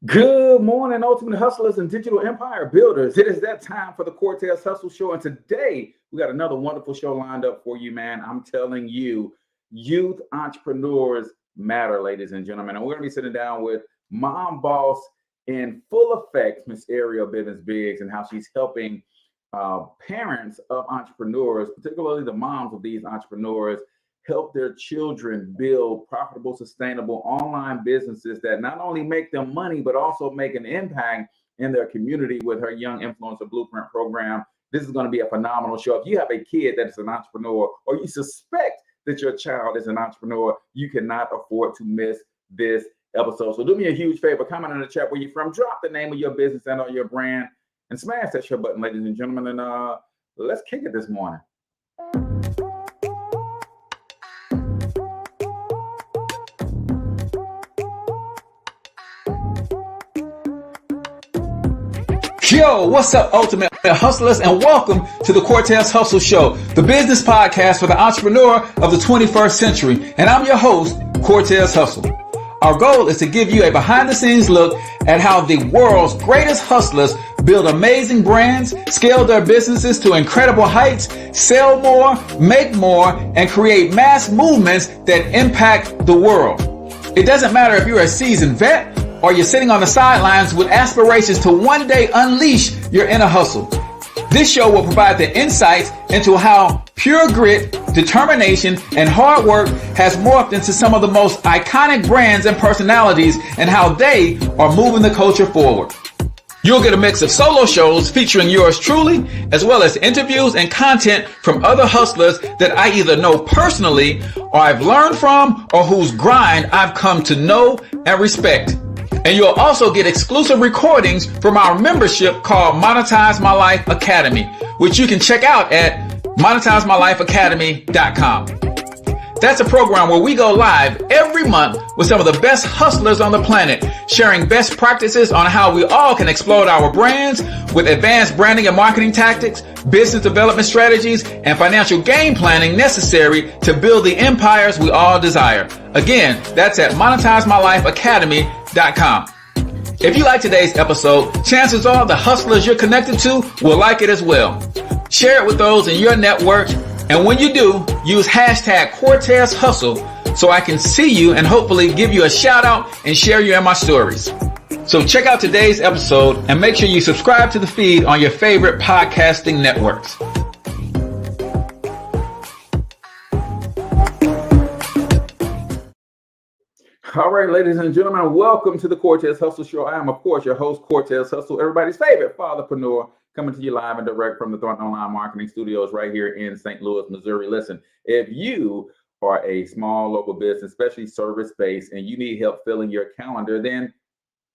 Good morning, ultimate hustlers and digital empire builders. It is that time for the Cortez Hustle Show. And today we got another wonderful show lined up for you, man. I'm telling you, youth entrepreneurs matter, ladies and gentlemen. And we're going to be sitting down with mom boss in full effect, Miss Arriel Business Biggs, and how she's helping parents of entrepreneurs, particularly the moms of these entrepreneurs, help their children build profitable, sustainable online businesses that not only make them money, but also make an impact in their community with her Young Influencer Blueprint program. This is going to be a phenomenal show. If you have a kid that is an entrepreneur or you suspect that your child is an entrepreneur, you cannot afford to miss this episode. So do me a huge favor, comment in the chat where you're from, drop the name of your business and or your brand, and smash that share button, ladies and gentlemen, and let's kick it this morning. Yo, what's up, ultimate hustlers, and welcome to the Cortez Hustle Show, the business podcast for the entrepreneur of the 21st century. And I'm your host, Cortez Hustle. Our goal is to give you a behind-the-scenes look at how the world's greatest hustlers build amazing brands, scale their businesses to incredible heights, sell more, make more, and create mass movements that impact the world. It doesn't matter if you're a seasoned vet or you're sitting on the sidelines with aspirations to one day unleash your inner hustle. This show will provide the insights into how pure grit, determination, and hard work has morphed into some of the most iconic brands and personalities and how they are moving the culture forward. You'll get a mix of solo shows featuring yours truly, as well as interviews and content from other hustlers that I either know personally or I've learned from or whose grind I've come to know and respect. And you'll also get exclusive recordings from our membership called Monetize My Life Academy, which you can check out at monetizemylifeacademy.com. That's a program where we go live every month with some of the best hustlers on the planet, sharing best practices on how we all can explode our brands with advanced branding and marketing tactics, business development strategies, and financial game planning necessary to build the empires we all desire. Again, that's at monetizemylifeacademy.com. If you like today's episode, chances are the hustlers you're connected to will like it as well. Share it with those in your network. And when you do, use hashtag Cortez Hustle so I can see you and hopefully give you a shout out and share you in my stories. So check out today's episode and make sure you subscribe to the feed on your favorite podcasting networks. All right, ladies and gentlemen, welcome to the Cortez Hustle Show. I am, of course, your host, Cortez Hustle, everybody's favorite fatherpreneur, coming to you live and direct from the Thornton Online Marketing Studios right here in St. Louis, Missouri. Listen, if you are a small local business, especially service-based, and you need help filling your calendar, then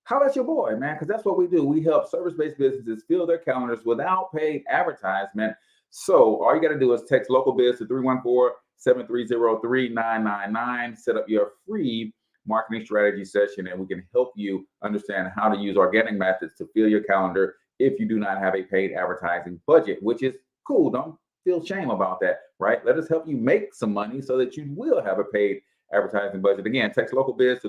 holla at your boy, man, because that's what we do. We help service-based businesses fill their calendars without paid advertisement. So all you got to do is text local biz to 314-730-3999, set up your free marketing strategy session, and we can help you understand how to use organic methods to fill your calendar if you do not have a paid advertising budget, which is cool. Don't feel shame about that, right? Let us help you make some money so that you will have a paid advertising budget. Again, text local biz to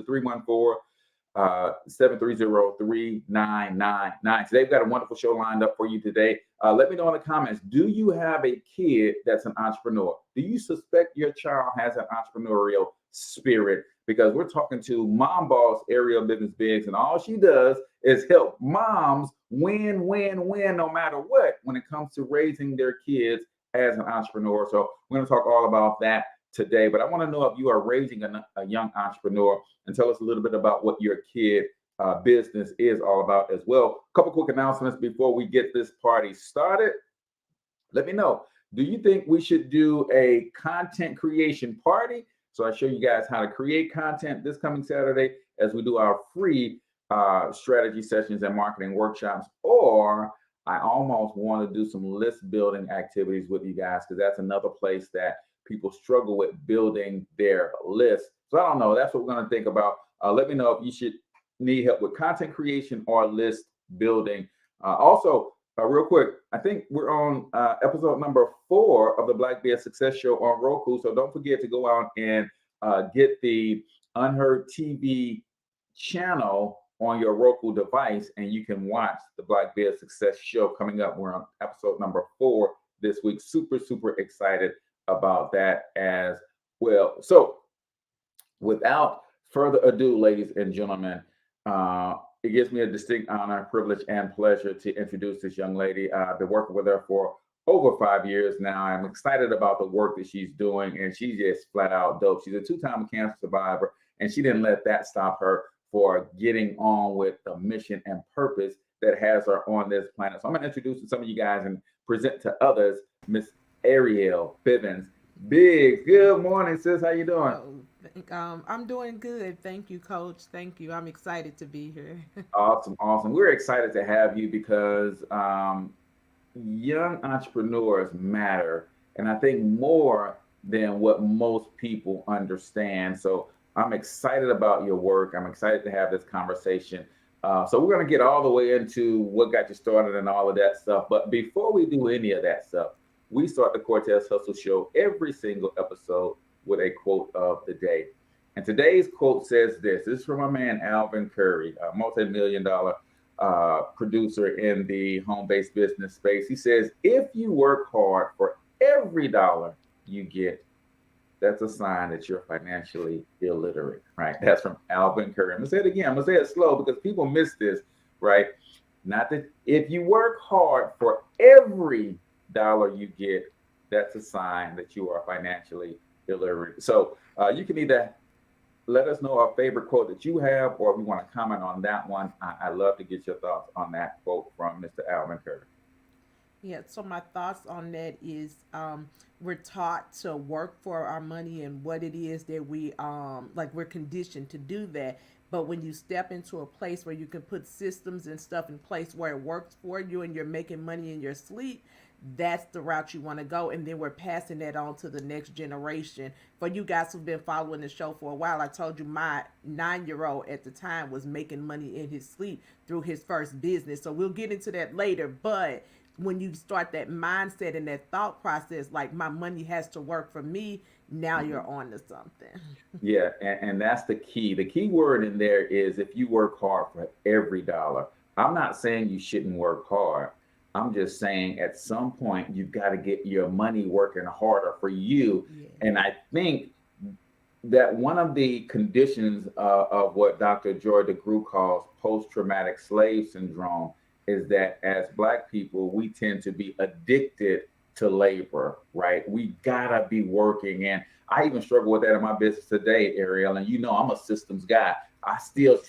314-730-3999. Today, we've got a wonderful show lined up for you today. Let me know in the comments, do you have a kid that's an entrepreneur? Do you suspect your child has an entrepreneurial spirit? Because we're talking to mom boss Arriel Business Biggs, and all she does is help moms win no matter what when it comes to raising their kids as an entrepreneur. So we're going to talk all about that today. But I want to know if you are raising a young entrepreneur, and tell us a little bit about what your kid business is all about as well. A couple quick announcements before we get this party started. Let me know, do you think we should do a content creation party? So I show you guys how to create content this coming Saturday as we do our free strategy sessions and marketing workshops. Or I almost want to do some list building activities with you guys, because that's another place that people struggle with building their list. So I don't know. That's what we're going to think about. Let me know if you should need help with content creation or list building. Also, real quick, I think we're on episode number 4 of the Black Bear Success Show on Roku. So don't forget to go out and get the Unheard TV channel on your Roku device, and you can watch the Black Biz Success Show coming up. We're on episode number 4 this week. Super, super excited about that as well. So, without further ado, ladies and gentlemen, it gives me a distinct honor, privilege, and pleasure to introduce this young lady. I've been working with her for over 5 years now. I'm excited about the work that she's doing, and she's just flat out dope. She's a 2-time cancer survivor, and she didn't let that stop her for getting on with the mission and purpose that has her on this planet. So I'm going to introduce to some of you guys and present to others Miss Arriel Bivens. Biggs, good morning, sis. How you doing? I'm doing good. Thank you, Coach. Thank you. I'm excited to be here. Awesome, awesome. We're excited to have you because young entrepreneurs matter, and I think more than what most people understand. So I'm excited about your work. I'm excited to have this conversation. So we're going to get all the way into what got you started and all of that stuff. But before we do any of that stuff, we start the Cortez Hustle Show every single episode with a quote of the day. And today's quote says this. This is from my man Alvin Curry, a multi-million dollar producer in the home-based business space. He says, if you work hard for every dollar you get, that's a sign that you're financially illiterate, right? That's from Alvin Curry. I'm gonna say it again. I'm gonna say it slow because people miss this, right? Not that if you work hard for every dollar you get, that's a sign that you are financially illiterate. So you can either let us know our favorite quote that you have, or if you want to comment on that one, I love to get your thoughts on that quote from Mr. Alvin Curry. Yeah, so my thoughts on that is we're taught to work for our money and what it is that like we're conditioned to do that. But when you step into a place where you can put systems and stuff in place where it works for you and you're making money in your sleep, that's the route you want to go. And then we're passing that on to the next generation. For you guys who've been following the show for a while, I told you my 9-year old at the time was making money in his sleep through his first business. So we'll get into that later. But when you start that mindset and that thought process, like my money has to work for me, now Mhm. you're on to something. Yeah, and that's the key. The key word in there is if you work hard for every dollar. I'm not saying you shouldn't work hard. I'm just saying at some point you've got to get your money working harder for you. Yeah. And I think that one of the conditions of what Dr. Joy DeGruy calls post-traumatic slave syndrome is that as Black people, we tend to be addicted to labor, right? We gotta be working, and I even struggle with that in my business today, Arriel. And you know, I'm a systems guy. I'm still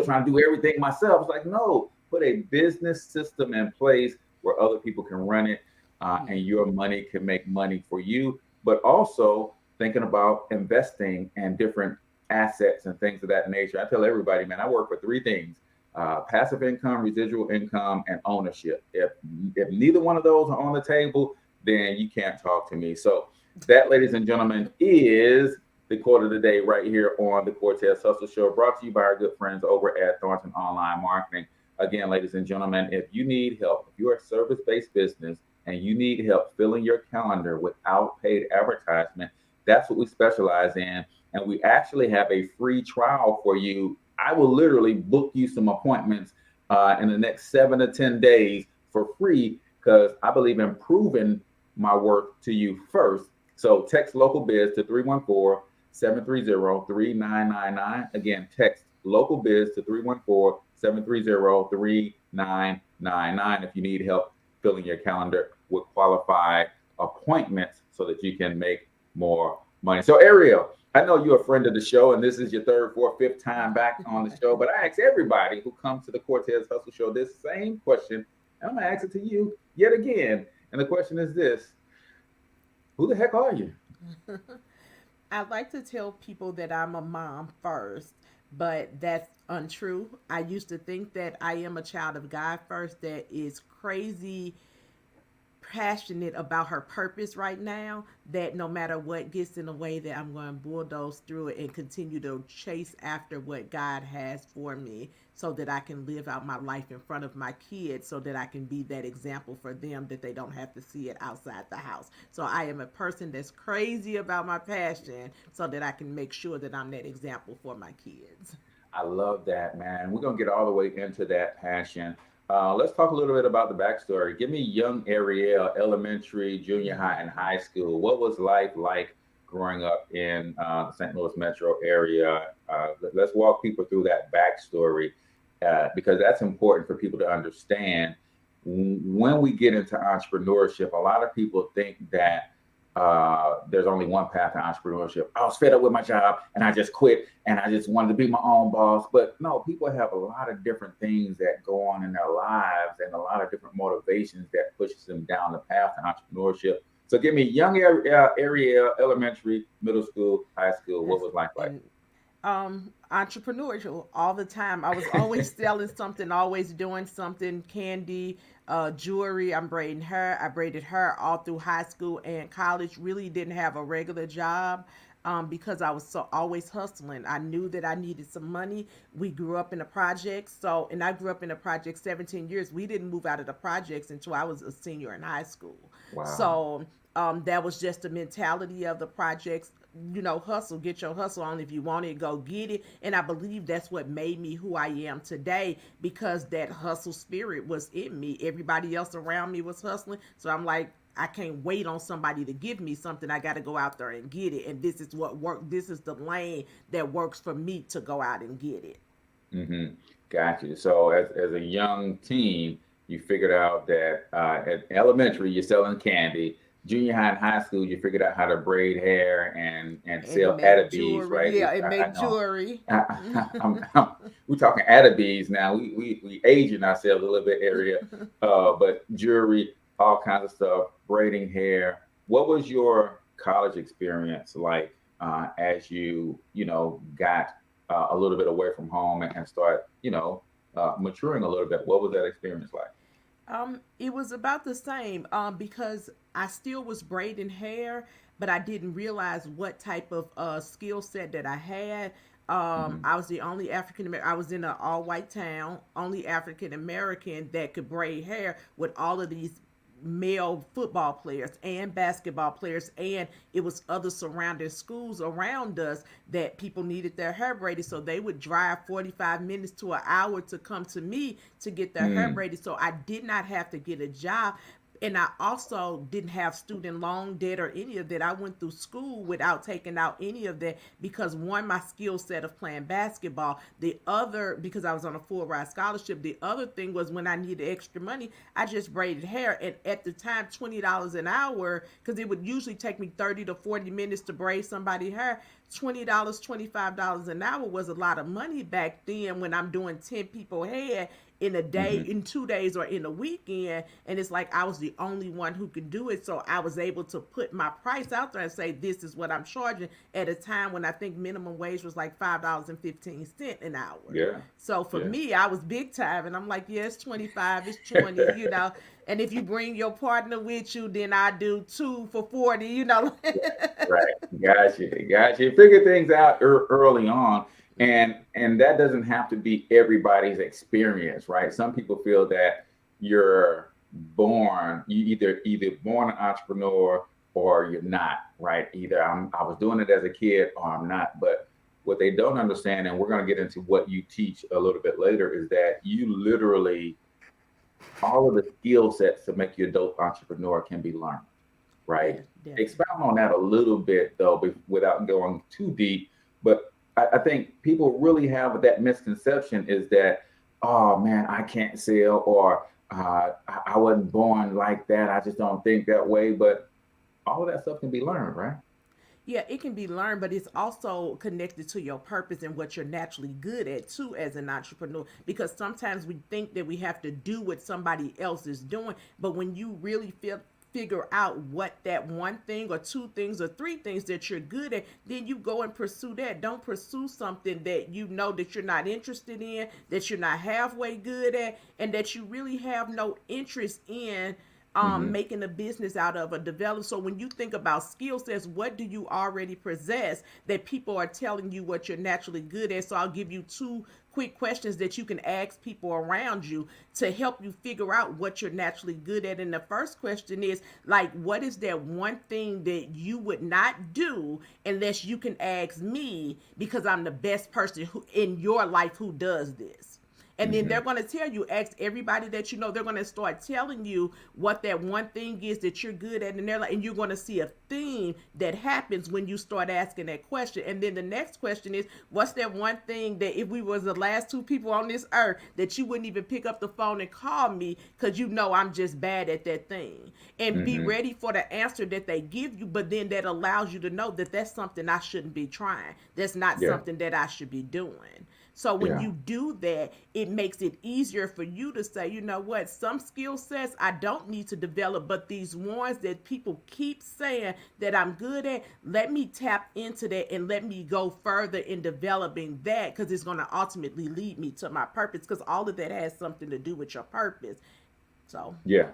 trying to do everything myself. It's like, no, put a business system in place where other people can run it, Yeah. and your money can make money for you, but also thinking about investing in different assets and things of that nature. I tell everybody, man, I work for 3 things: passive income, residual income, and ownership. If neither one of those are on the table, then you can't talk to me. So that, ladies and gentlemen, is the quote of the day right here on the Cortez Hustle Show, brought to you by our good friends over at Thornton Online Marketing. Again, ladies and gentlemen, if you need help, if you're a service-based business and you need help filling your calendar without paid advertisement, that's what we specialize in. And we actually have a free trial for you. I will literally book you some appointments in the next 7 to 10 days for free because I believe in proving my worth to you first. So text local biz to 314-730-3999. Again, text local biz to 314-730-3999 if you need help filling your calendar with qualified appointments so that you can make more money. So, Arriel, I know you're a friend of the show, and this is your third, fourth, fifth time back on the show. But I ask everybody who comes to the Cortez Hustle Show this same question, and I'm gonna ask it to you yet again. And the question is this: who the heck are you? I like to tell people that I'm a mom first, but that's untrue. I used to think that I am a child of God first that is crazy passionate about her purpose right now, that no matter what gets in the way, that I'm going to bulldoze through it and continue to chase after what God has for me so that I can live out my life in front of my kids, so that I can be that example for them, that they don't have to see it outside the house. So I am a person that's crazy about my passion so that I can make sure that I'm that example for my kids. I love that, man. We're gonna get all the way into that passion. Let's talk a little bit about the backstory. Give me young Ariel, elementary, junior high, and high school. What was life like growing up in the St. Louis metro area? Let's walk people through that backstory because that's important for people to understand. When we get into entrepreneurship, a lot of people think that there's only one path to entrepreneurship. I was fed up with my job and I just quit and I just wanted to be my own boss. But no, people have a lot of different things that go on in their lives and a lot of different motivations that pushes them down the path to entrepreneurship. So give me young area, elementary, middle school, high school. What Yes. was life like? And entrepreneurial all the time. I was always selling something, always doing something, candy, jewelry. I'm braiding hair. I braided hair all through high school and college. Really didn't have a regular job. Because I was so always hustling. I knew that I needed some money. We grew up in the projects. So, and I grew up in the projects 17 years. We didn't move out of the projects until I was a senior in high school. Wow. So, that was just the mentality of the projects. Hustle, get your hustle on. If you want it, go get it. And I believe that's what made me who I am today because that hustle spirit was in me. Everybody else around me was hustling. So I'm like, I can't wait on somebody to give me something. I got to go out there and get it. And this is what work. This is the lane that works for me to go out and get it. hmm Got you. So as a young teen, you figured out that at elementary you're selling candy. Junior high and high school, you figured out how to braid hair and And sell make Attabes, jewelry. right? Yeah, and I make know. jewelry. We're talking Attabes now. We aging ourselves a little bit area, but jewelry, all kinds of stuff, braiding hair. What was your college experience like as you got a little bit away from home and start maturing a little bit? What was that experience like? It was about the same because I still was braiding hair, but I didn't realize what type of skill set that I had. hmm I was the only African American. I was in an all white town, only African American that could braid hair with all of these male football players and basketball players, and it was other surrounding schools around us that people needed their hair braided, so they would drive 45 minutes to an hour to come to me to get their hair Mm, braided. So I did not have to get a job, and I also didn't have student loan debt or any of that. I went through school without taking out any of that because one, my skill set of playing basketball. The other, because I was on a full ride scholarship. The other thing was when I needed extra money, I just braided hair. And at the time, $20 an hour, because it would usually take me 30 to 40 minutes to braid somebody's hair. $20, $25 an hour was a lot of money back then when I'm doing 10 people hair in a day, hmm in 2 days, or in a weekend. And it's like I was the only one who could do it. So I was able to put my price out there and say, this is what I'm charging at a time when I think minimum wage was like $5.15 an hour. Yeah, So for yeah. me, I was big time. And I'm like, yeah, it's 25, it's 20. And if you bring your partner with you, then I do two for 40. Right. Gotcha. Gotcha. Figure things out early on. And that doesn't have to be everybody's experience, right? Some people feel that you're you either born an entrepreneur or you're not, right? Either I was doing it as a kid or I'm not. But what they don't understand, and we're going to get into what you teach a little bit later, is that you literally all of the skill sets to make you a dope entrepreneur can be learned, right? Yes, definitely. Expound on that a little bit though, without going too deep. But I think people really have that misconception is that, oh man, I can't sell, or I wasn't born like that. I just don't think that way. But all of that stuff can be learned, right? Yeah, it can be learned, but it's also connected to your purpose and what you're naturally good at too as an entrepreneur. Because sometimes we think that we have to do what somebody else is doing, but when you really figure out what that one thing or two things or three things that you're good at, then you go and pursue that. Don't pursue something that you know that you're not interested in, that you're not halfway good at, and that you really have no interest in hmm making a business out of or develop. So when you think about skill sets, what do you already possess that people are telling you what you're naturally good at? So I'll give you two quick questions that you can ask people around you to help you figure out what you're naturally good at. And the first question is like, what is that one thing that you would not do unless you can ask me, because I'm the best person who in your life who does this? And then Mm-hmm. they're going to tell you, ask everybody that you know, they're going to start telling you what that one thing is that you're good at. And they're like, and you're going to see a theme that happens when you start asking that question. And then the next question is, what's that one thing that if we was the last two people on this earth that you wouldn't even pick up the phone and call me because you know I'm just bad at that thing? And be Mm-hmm. ready for the answer that they give you. But then that allows you to know that that's something I shouldn't be trying. That's not Yeah. something that I should be doing. So when Yeah. you do that, it makes it easier for you to say, you know what, some skill sets I don't need to develop, but these ones that people keep saying that I'm good at, let me tap into that and let me go further in developing that, because it's going to ultimately lead me to my purpose, because all of that has something to do with your purpose. So, Yeah.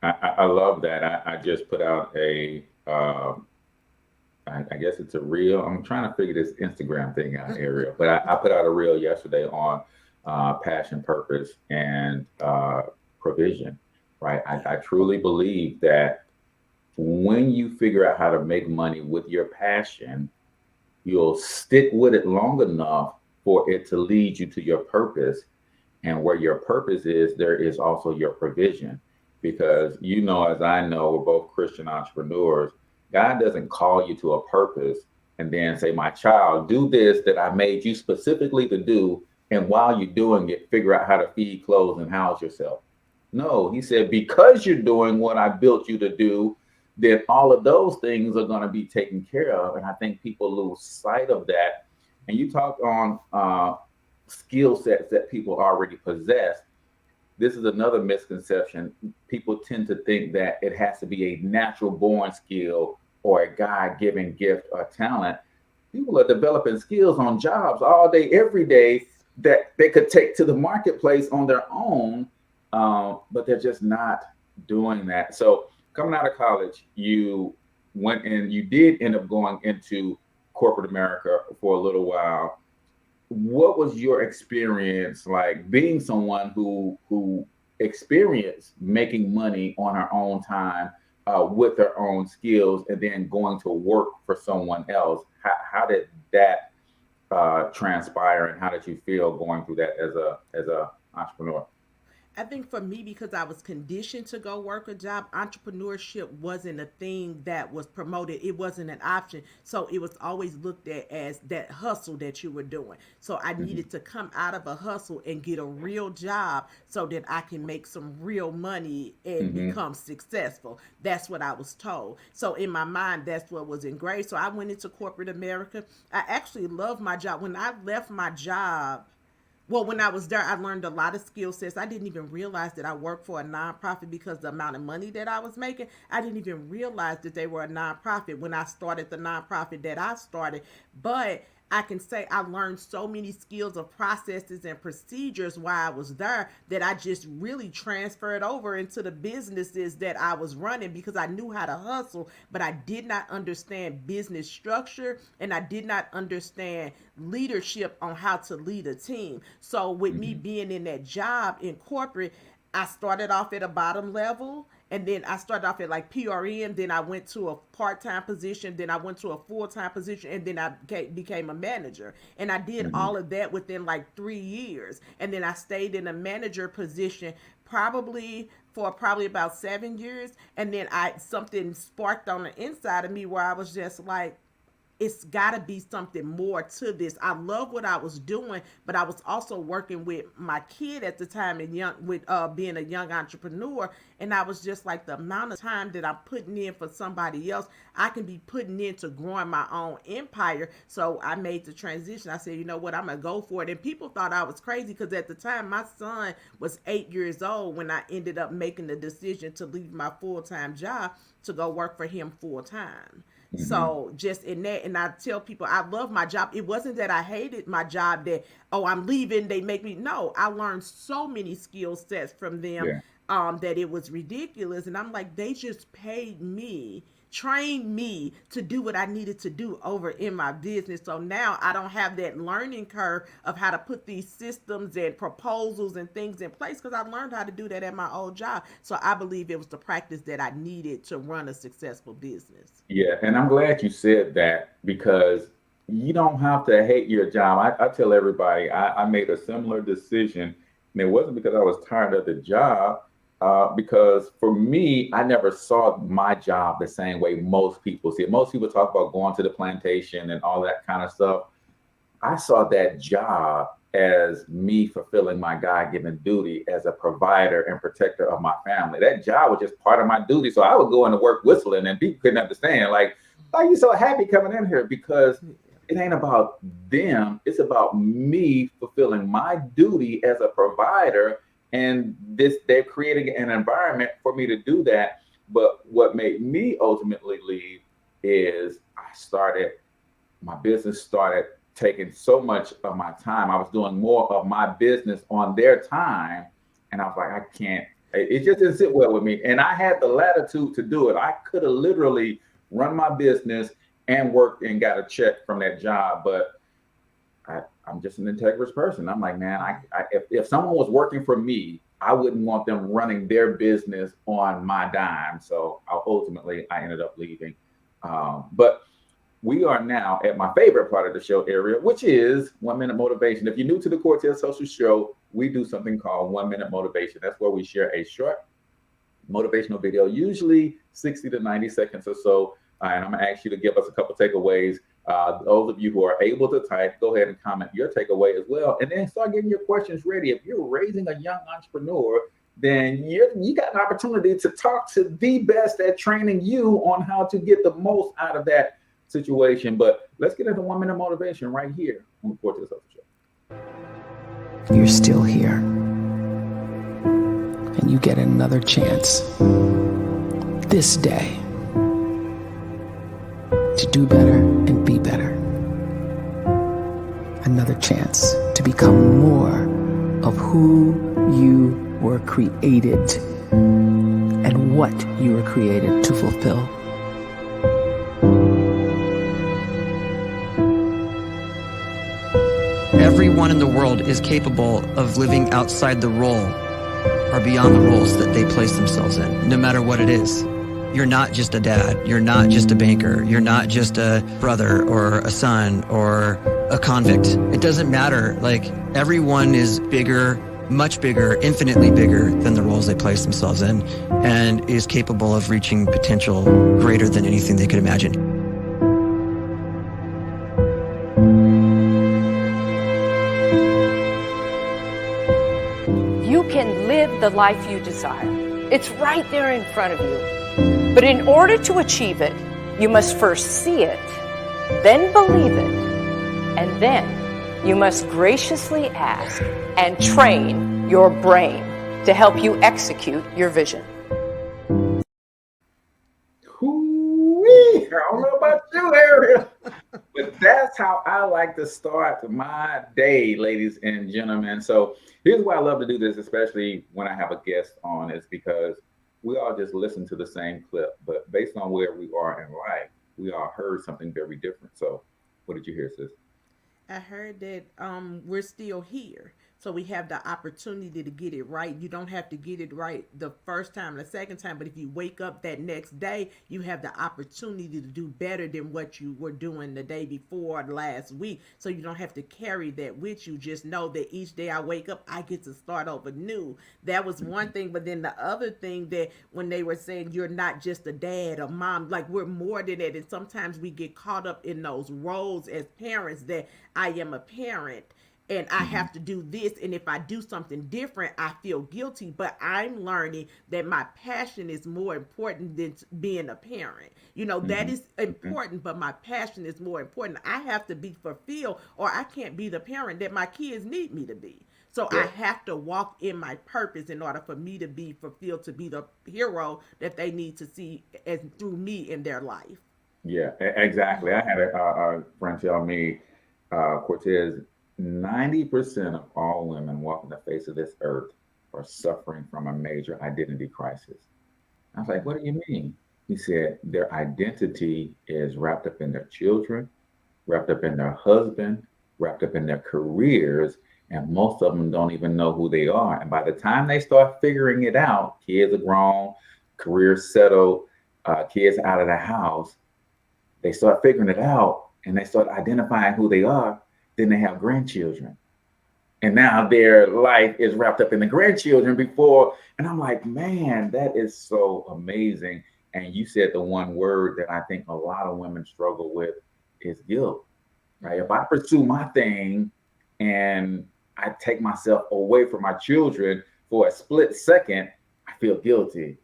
I love that. I just put out a I guess it's a reel. I'm trying to figure this Instagram thing out, Ariel. But I put out a reel yesterday on passion, purpose, and provision. Right. I truly believe that when you figure out how to make money with your passion, you'll stick with it long enough for it to lead you to your purpose. And where your purpose is, there is also your provision. Because you know, as I know, we're both Christian entrepreneurs. God doesn't call you to a purpose and then say, my child, do this that I made you specifically to do. And while you're doing it, figure out how to feed, clothe, and house yourself. No, he said, because you're doing what I built you to do, then all of those things are going to be taken care of. And I think people lose sight of that. And you talk on skill sets that people already possess. This is another misconception. People tend to think that it has to be a natural born skill or a God given gift or talent. People are developing skills on jobs all day, every day yes. that they could take to the marketplace on their own, but they're just not doing that. So, coming out of college, you went and you did end up going into corporate America for a little while. What was your experience like being someone who experienced making money on her own time with her own skills and then going to work for someone else? How did that transpire, and how did you feel going through that as a entrepreneur? I think for me, because I was conditioned to go work a job, entrepreneurship wasn't a thing that was promoted. It wasn't an option. So it was always looked at as that hustle that you were doing. So I Hmm. needed to come out of a hustle and get a real job so that I can make some real money and Hmm. become successful. That's what I was told. So in my mind, that's what was engraved. So I went into corporate America. I actually loved my job. When I left my job, well, when I was there, I learned a lot of skill sets. I didn't even realize that I worked for a nonprofit because the amount of money that I was making. I didn't even realize that they were a nonprofit when I started the nonprofit that I started. But I can say I learned so many skills of processes and procedures while I was there that I just really transferred over into the businesses that I was running, because I knew how to hustle, but I did not understand business structure and I did not understand leadership on how to lead a team. So with me Hmm. being in that job in corporate, I started off at a bottom level, and then I started off at like PRM, then I went to a part-time position, then I went to a full-time position, and then I became a manager. And I did Hmm. all of that within like 3 years. And then I stayed in a manager position probably for probably about 7 years. And then I something sparked on the inside of me where I was just like, it's got to be something more to this. I love what I was doing, but I was also working with my kid at the time and young with being a young entrepreneur, and I was just like, the amount of time that I'm putting in for somebody else, I can be putting into growing my own empire. So I made the transition. I said, you know what, I'm gonna go for it. And people thought I was crazy because at the time my son was 8 years old when I ended up making the decision to leave my full-time job to go work for him full-time. Hmm. So just in that, and I tell people I love my job. It wasn't that I hated my job that, oh, I'm leaving, they make me. No, I learned so many skill sets from them Yeah. that it was ridiculous. And I'm like, they just paid me trained me to do what I needed to do over in my business. So now I don't have that learning curve of how to put these systems and proposals and things in place, because I learned how to do that at my old job. So I believe it was the practice that I needed to run a successful business. Yeah, and I'm glad you said that because you don't have to hate your job. I tell everybody I made a similar decision, and it wasn't because I was tired of the job. Because for me, I never saw my job the same way most people see it. Most people talk about going to the plantation and all that kind of stuff. I saw that job as me fulfilling my God-given duty as a provider and protector of my family. That job was just part of my duty. So I would go into work whistling and people couldn't understand. Like, why are you so happy coming in here? Because it ain't about them. It's about me fulfilling my duty as a provider. And this, they're creating an environment for me to do that. But what made me ultimately leave is my business started taking so much of my time. I was doing more of my business on their time. And I was like, I can't, it just didn't sit well with me. And I had the latitude to do it. I could have literally run my business and worked and got a check from that job. But I'm just an integrous person. I'm like, man, if someone was working for me, I wouldn't want them running their business on my dime. So ultimately, I ended up leaving. But we are now at my favorite part of the show, Arriel, which is 1 Minute Motivation. If you're new to the Cortez Social Show, we do something called 1 Minute Motivation. That's where we share a short motivational video, usually 60 to 90 seconds or so. And I'm going to ask you to give us a couple takeaways. Those of you who are able to type, go ahead and comment your takeaway as well. And then start getting your questions ready. If you're raising a young entrepreneur, then you got an opportunity to talk to the best at training you on how to get the most out of that situation. But let's get into 1 Minute Motivation right here on the Cortez Social Show. You're still here, and you get another chance this day to do better and be better. Another chance to become more of who you were created and what you were created to fulfill. Everyone in the world is capable of living outside the role or beyond the roles that they place themselves in, no matter what it is. You're not just a dad. You're not just a banker. You're not just a brother or a son or a convict. It doesn't matter. Like, everyone is bigger, much bigger, infinitely bigger than the roles they place themselves in, and is capable of reaching potential greater than anything they could imagine. You can live the life you desire. It's right there in front of you. But in order to achieve it, you must first see it, then believe it, and then you must graciously ask and train your brain to help you execute your vision. Hoo-wee. I don't know about you, Arriel, but that's how I like to start my day, ladies and gentlemen. So here's why I love to do this, especially when I have a guest on, is because we all just listen to the same clip, but based on where we are in life, we all heard something very different. So what did you hear, sis? I heard that we're still here. So we have the opportunity to get it right. You don't have to get it right the first time, the second time, but if you wake up that next day, you have the opportunity to do better than what you were doing the day before, last week. So you don't have to carry that with you. Just know that each day I wake up, I get to start over new. That was one thing. But then the other thing, that when they were saying you're not just a dad or mom, like, we're more than that. And sometimes we get caught up in those roles as parents, that I am a parent and I have to do this, and if I do something different, I feel guilty. But I'm learning that my passion is more important than being a parent. You know, that is important, but my passion is more important. I have to be fulfilled, or I can't be the parent that my kids need me to be. So I have to walk in my purpose in order for me to be fulfilled, to be the hero that they need to see as through me in their life. Yeah, exactly. I had a friend tell me, Cortez, 90% of all women walking the face of this earth are suffering from a major identity crisis. I was like, what do you mean? He said their identity is wrapped up in their children, wrapped up in their husband, wrapped up in their careers, and most of them don't even know who they are. And by the time they start figuring it out, kids are grown, careers settled, kids out of the house, they start figuring it out and they start identifying who they are. Then they have grandchildren. And now their life is wrapped up in the grandchildren before. And I'm like, man, that is so amazing. And you said the one word that I think a lot of women struggle with is guilt, right? If I pursue my thing and I take myself away from my children for a split second, I feel guilty.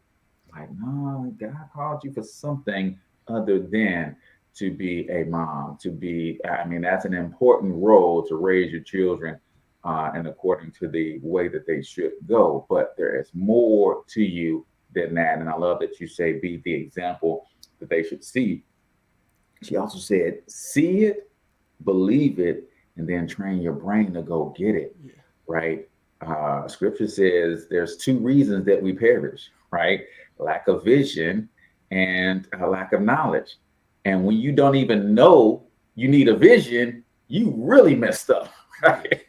Like, no, God called you for something other than to be a mom, that's an important role to raise your children and according to the way that they should go. But there is more to you than that. And I love that you say, be the example that they should see. She also said, see it, believe it, and then train your brain to go get it, right? Scripture says there's two reasons that we perish, right? Lack of vision and a lack of knowledge. And when you don't even know you need a vision, you really messed up, right?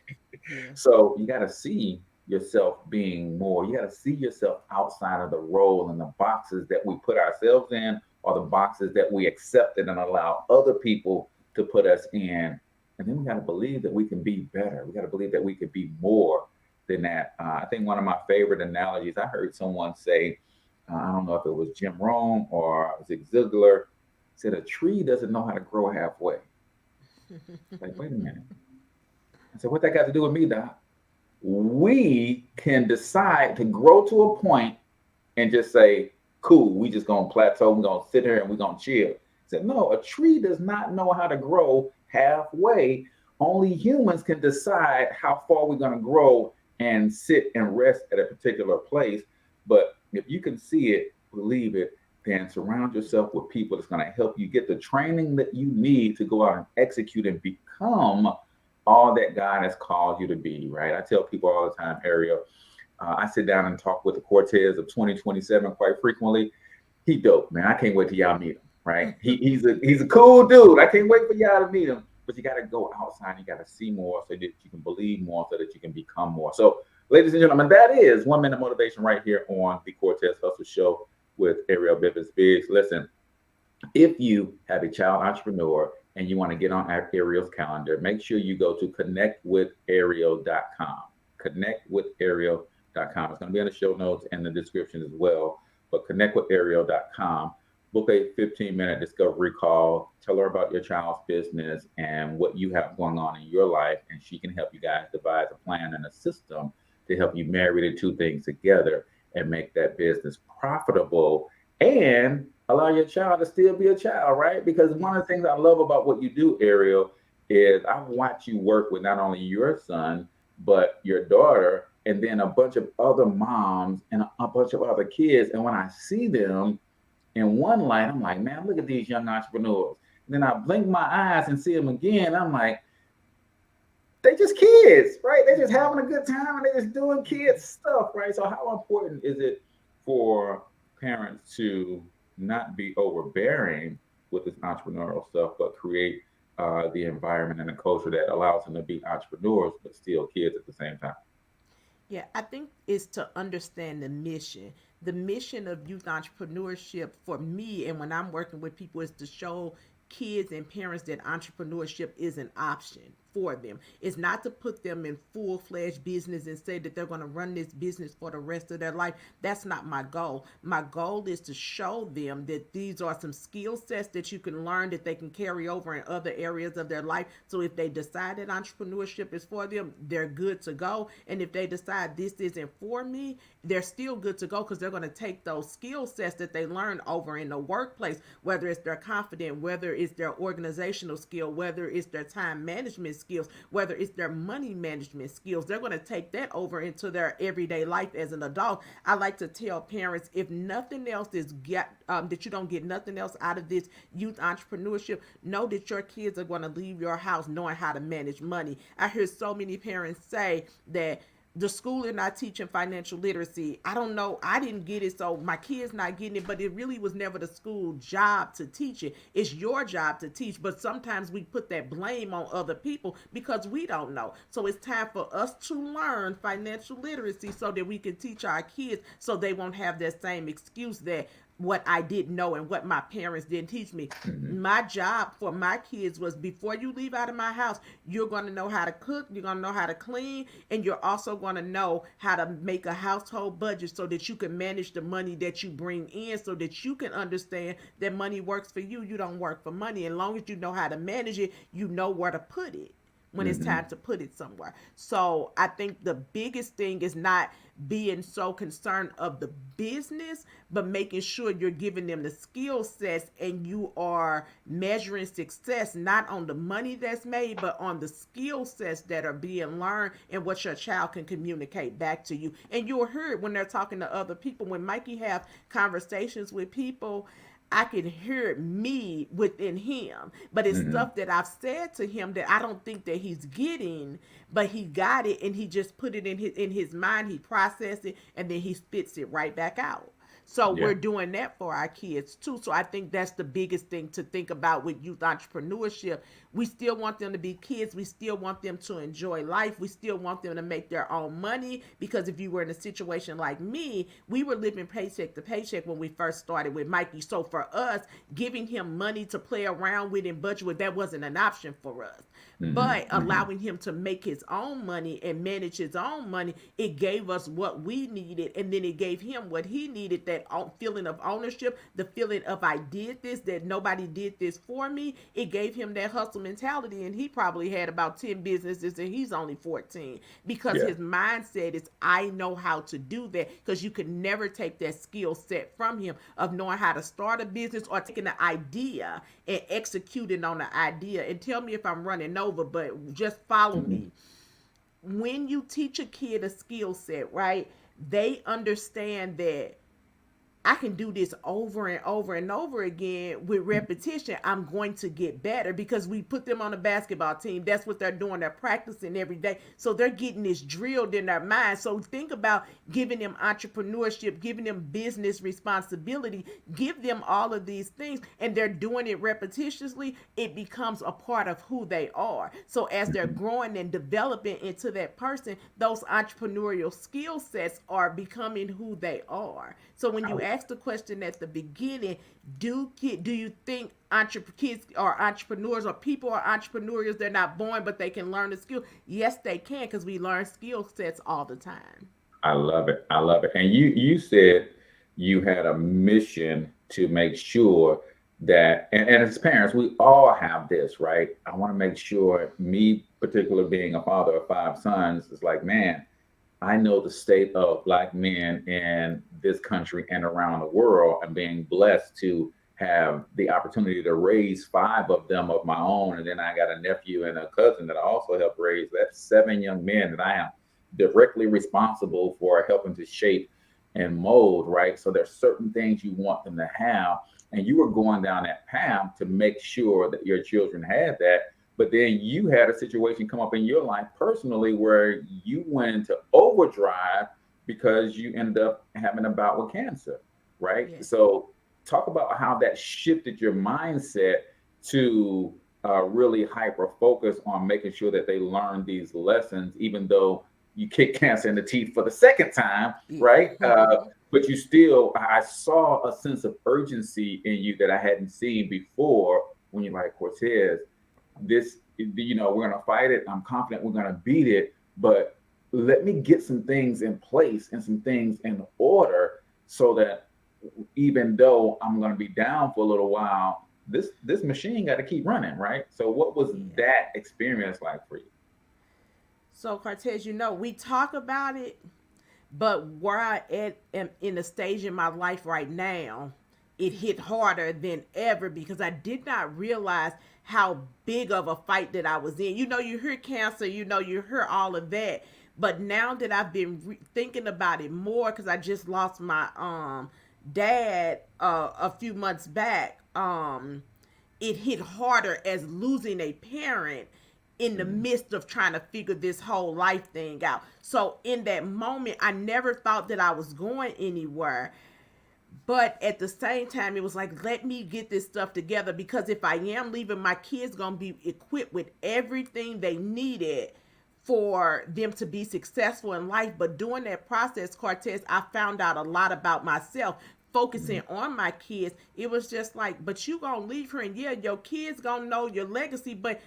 So you got to see yourself being more. You got to see yourself outside of the role and the boxes that we put ourselves in, or the boxes that we accepted and allow other people to put us in. And then we got to believe that we can be better. We got to believe that we could be more than that. I think one of my favorite analogies, I heard someone say, I don't know if it was Jim Rohn or Zig Ziglar, said a tree doesn't know how to grow halfway. Like, wait a minute. I said, what that got to do with me, Doc? We can decide to grow to a point and just say, cool, we just going to plateau. We're going to sit here and we're going to chill. I said, no, a tree does not know how to grow halfway. Only humans can decide how far we're going to grow and sit and rest at a particular place. But if you can see it, believe it, then surround yourself with people that's going to help you get the training that you need to go out and execute and become all that God has called you to be, right? I tell people all the time, Arriel, I sit down and talk with the Cortez of 2027 quite frequently. He dope, man. I can't wait till y'all meet him, right? He's a cool dude. I can't wait for y'all to meet him. But you got to go outside. You got to see more so that you can believe more, so that you can become more. So, ladies and gentlemen, that is 1 Minute Motivation right here on the Cortez Hustle Show with Arriel Bivens Biggs. Listen, if you have a child entrepreneur and you want to get on Arriel's calendar, make sure you go to connectwitharriel.com. Connectwitharriel.com. It's going to be in the show notes and the description as well. But connectwitharriel.com. Book a 15-minute discovery call. Tell her about your child's business and what you have going on in your life, and she can help you guys devise a plan and a system to help you marry the two things together and make that business profitable and allow your child to still be a child, right? Because one of the things I love about what you do, Arriel, is I watch you work with not only your son, but your daughter, and then a bunch of other moms and a bunch of other kids. And when I see them in one light, I'm like, man, look at these young entrepreneurs. And then I blink my eyes and see them again. I'm like, they just kids, right? They're just having a good time and they're just doing kids stuff, right? So how important is it for parents to not be overbearing with this entrepreneurial stuff, but create the environment and the culture that allows them to be entrepreneurs, but still kids at the same time? Yeah, I think it's to understand the mission. The mission of youth entrepreneurship for me, and when I'm working with people, is to show kids and parents that entrepreneurship is an option for them. It's not to put them in full-fledged business and say that they're going to run this business for the rest of their life. That's not my goal. My goal is to show them that these are some skill sets that you can learn that they can carry over in other areas of their life. So if they decide that entrepreneurship is for them, they're good to go. And if they decide this isn't for me, they're still good to go, because they're going to take those skill sets that they learn over in the workplace, whether it's their confidence, whether it's their organizational skill, whether it's their time management skills, whether it's their money management skills. They're going to take that over into their everyday life as an adult. I like to tell parents, if nothing else is that you don't get nothing else out of this youth entrepreneurship, know that your kids are going to leave your house knowing how to manage money. I hear so many parents say that the school is not teaching financial literacy. I don't know. I didn't get it, so my kids not getting it, but it really was never the school job to teach it. It's your job to teach, but sometimes we put that blame on other people because we don't know. So it's time for us to learn financial literacy so that we can teach our kids so they won't have that same excuse that what I didn't know and what my parents didn't teach me. My job for my kids was, before you leave out of my house, you're going to know how to cook, you're going to know how to clean, and you're also going to know how to make a household budget so that you can manage the money that you bring in, so that you can understand that money works for you. You don't work for money. As long as you know how to manage it, you know where to put it when it's time to put it somewhere. So I think the biggest thing is not being so concerned of the business, but making sure you're giving them the skill sets and you are measuring success not on the money that's made, but on the skill sets that are being learned and what your child can communicate back to you. And you'll hear it when they're talking to other people. When Mikey have conversations with people, I can hear me within him, but it's stuff that I've said to him that I don't think that he's getting, but he got it, and he just put it in his mind. He processed it, and then he spits it right back out. So we're doing that for our kids too. So I think that's the biggest thing to think about with youth entrepreneurship. We still want them to be kids. We still want them to enjoy life. We still want them to make their own money, because if you were in a situation like me, we were living paycheck to paycheck when we first started with Mikey. So for us, giving him money to play around with and budget with, that wasn't an option for us. But allowing him to make his own money and manage his own money, it gave us what we needed, and then it gave him what he needed, that feeling of ownership, the feeling of I did this, that nobody did this for me. It gave him that hustle mentality, and he probably had about 10 businesses and he's only 14, because his mindset is, I know how to do that, because you could never take that skill set from him of knowing how to start a business or taking an idea and executing on the idea. And tell me if I'm running over, but just follow me. When you teach a kid a skill set, right, they understand that I can do this over and over and over again with repetition. I'm going to get better, because we put them on a basketball team. That's what they're doing. They're practicing every day. So they're getting this drilled in their mind. So think about giving them entrepreneurship, giving them business responsibility, give them all of these things, and they're doing it repetitiously. It becomes a part of who they are. So as they're growing and developing into that person, those entrepreneurial skill sets are becoming who they are. So when you ask the question at the beginning, do you think kids are entrepreneurs, or people are entrepreneurs? They're not born, but they can learn the skill. Yes, they can, because we learn skill sets all the time. I love it. I love it. And you said you had a mission to make sure that, and as parents, we all have this, right? I want to make sure, me particularly being a father of 5 sons, is like, man, I know the state of Black men in this country and around the world, and being blessed to have the opportunity to raise 5 of them of my own. And then I got a nephew and a cousin that I also helped raise. That's 7 young men that I am directly responsible for helping to shape and mold, right? So there's certain things you want them to have, and you were going down that path to make sure that your children had that. But then you had a situation come up in your life personally where you went into overdrive because you ended up having a bout with cancer, right? Yes. So talk about how that shifted your mindset to really hyper focus on making sure that they learn these lessons, even though you kicked cancer in the teeth for the second time, right? But you still, I saw a sense of urgency in you that I hadn't seen before, when you're like, Cortez, this, we're going to fight it. I'm confident we're going to beat it, but let me get some things in place and some things in order, so that even though I'm going to be down for a little while, this machine got to keep running, right? So what was that experience like for you? So Cortez, we talk about it, but where I am in the stage in my life right now, it hit harder than ever, because I did not realize how big of a fight that I was in. You hear cancer, you hear all of that. But now that I've been thinking about it more, because I just lost my dad a few months back, it hit harder as losing a parent. in the midst of trying to figure this whole life thing out. So in that moment, I never thought that I was going anywhere. But at the same time, it was like, let me get this stuff together, because if I am leaving, my kids going to be equipped with everything they needed for them to be successful in life. But during that process, Cortez, I found out a lot about myself. Focusing on my kids, it was just like, but you gonna leave her, and yeah, your kids gonna know your legacy, but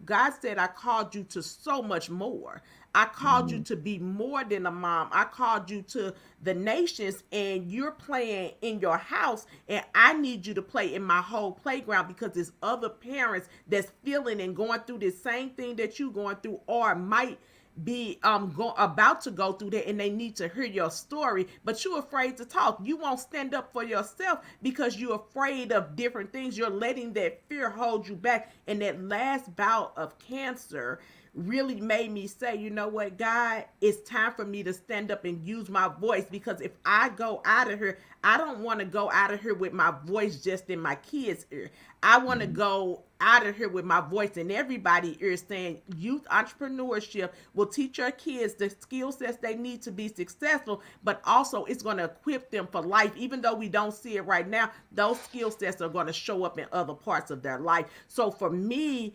God said I called you to so much more. I called you to be more than a mom. I called you to the nations, and you're playing in your house, and I need you to play in my whole playground, because there's other parents that's feeling and going through the same thing that you going through, or might be about to go through that, and they need to hear your story, but you're afraid to talk. You won't stand up for yourself because you're afraid of different things. You're letting that fear hold you back. And that last bout of cancer really made me say, you know what, God, it's time for me to stand up and use my voice, because if I go out of here, I don't want to go out of here with my voice just in my kids' ear. I want to go out of here with my voice in everybody's ear, saying youth entrepreneurship will teach your kids the skill sets they need to be successful, but also it's going to equip them for life. Even though we don't see it right now, those skill sets are going to show up in other parts of their life. So for me,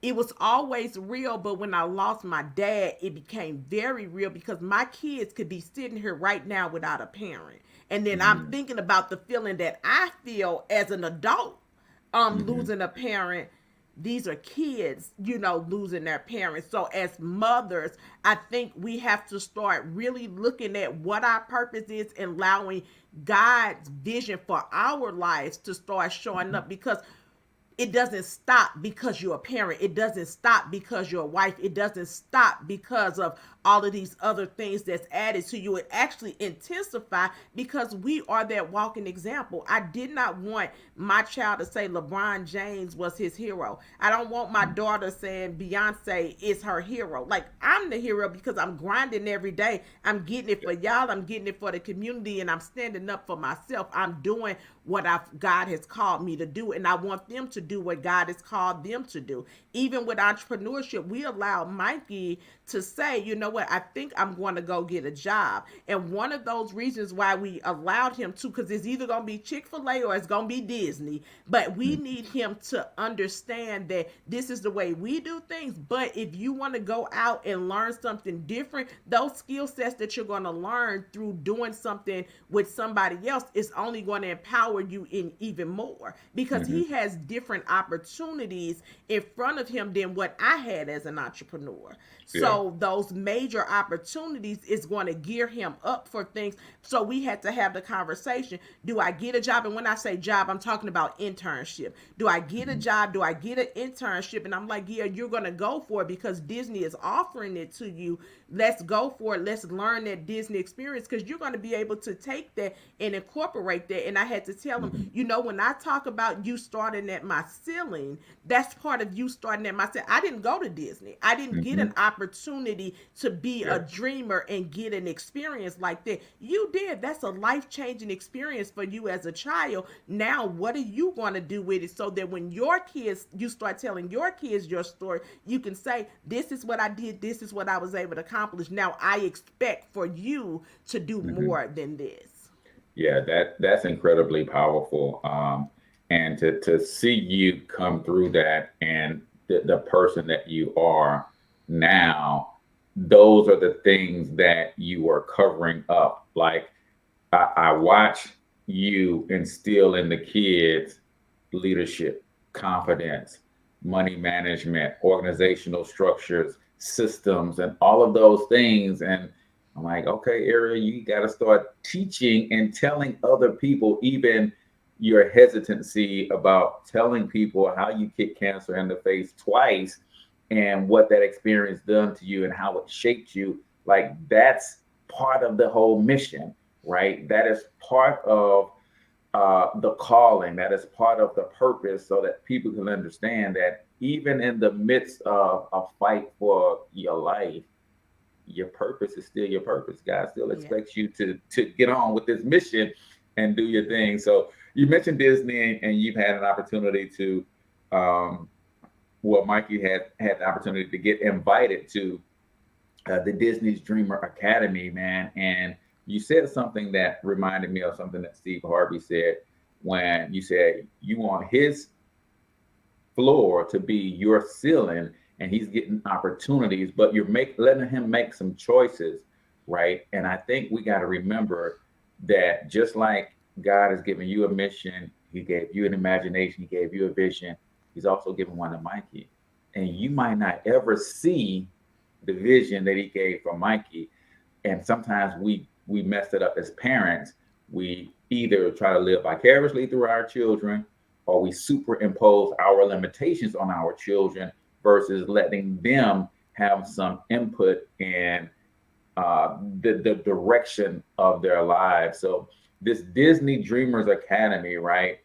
it was always real, but when I lost my dad, it became very real, because my kids could be sitting here right now without a parent. And then I'm thinking about the feeling that I feel as an adult, losing a parent. These are kids, losing their parents. So as mothers, I think we have to start really looking at what our purpose is and allowing God's vision for our lives to start showing up, because it doesn't stop because you're a parent. It doesn't stop because you're a wife. It doesn't stop because of all of these other things that's added to you. It actually intensifies because we are that walking example. I did not want my child to say LeBron James was his hero. I don't want my daughter saying Beyonce is her hero. Like, I'm the hero because I'm grinding every day. I'm getting it for y'all. I'm getting it for the community, and I'm standing up for myself. I'm doing what God has called me to do, and I want them to do what God has called them to do. Even with entrepreneurship, we allow Mikey to say, you know what, I think I'm going to go get a job. And one of those reasons why we allowed him to, because it's either going to be Chick-fil-A or it's going to be Disney, but we need him to understand that this is the way we do things. But if you want to go out and learn something different, those skill sets that you're going to learn through doing something with somebody else is only going to empower you in even more, because he has different opportunities in front of him than what I had as an entrepreneur. So those major opportunities is going to gear him up for things. So we had to have the conversation. Do I get a job? And when I say job, I'm talking about internship. Do I get a job? Do I get an internship? And I'm like, yeah, you're going to go for it because Disney is offering it to you. Let's go for it. Let's learn that Disney experience, because you're going to be able to take that and incorporate that. And I had to tell him, when I talk about you starting at my ceiling, that's part of you starting at my ceiling. I didn't go to Disney. I didn't get an opportunity to be a dreamer and get an experience like that. You did. That's a life-changing experience for you as a child. Now, what are you going to do with it so that when your kids, you start telling your kids your story, you can say, this is what I did. This is what I was able to accomplish. Now, I expect for you to do more than this. Yeah, that's incredibly powerful. And to see you come through that, and the person that you are now, those are the things that you are covering up. Like, I watch you instill in the kids leadership, confidence, money management, organizational structures, systems, and all of those things. And I'm like, okay, Arriel, you got to start teaching and telling other people, even your hesitancy about telling people how you kick cancer in the face twice and what that experience done to you and how it shaped you. Like, that's part of the whole mission, right? That is part of the calling. That is part of the purpose, so that people can understand that even in the midst of a fight for your life, your purpose is still your purpose. God still expects you to get on with this mission and do your thing. So you mentioned Disney, and you've had an opportunity to well, Mikey had the opportunity to get invited to the Disney's Dreamer Academy, man. And you said something that reminded me of something that Steve Harvey said when you said you want his floor to be your ceiling and he's getting opportunities, but you're letting him make some choices, right? And I think we got to remember that just like God has given you a mission, he gave you an imagination, he gave you a vision, he's also given one to Mikey. And you might not ever see the vision that he gave for Mikey. And sometimes we messed it up as parents. We either try to live vicariously through our children, or we superimpose our limitations on our children versus letting them have some input in the direction of their lives. So this Disney Dreamers Academy, right?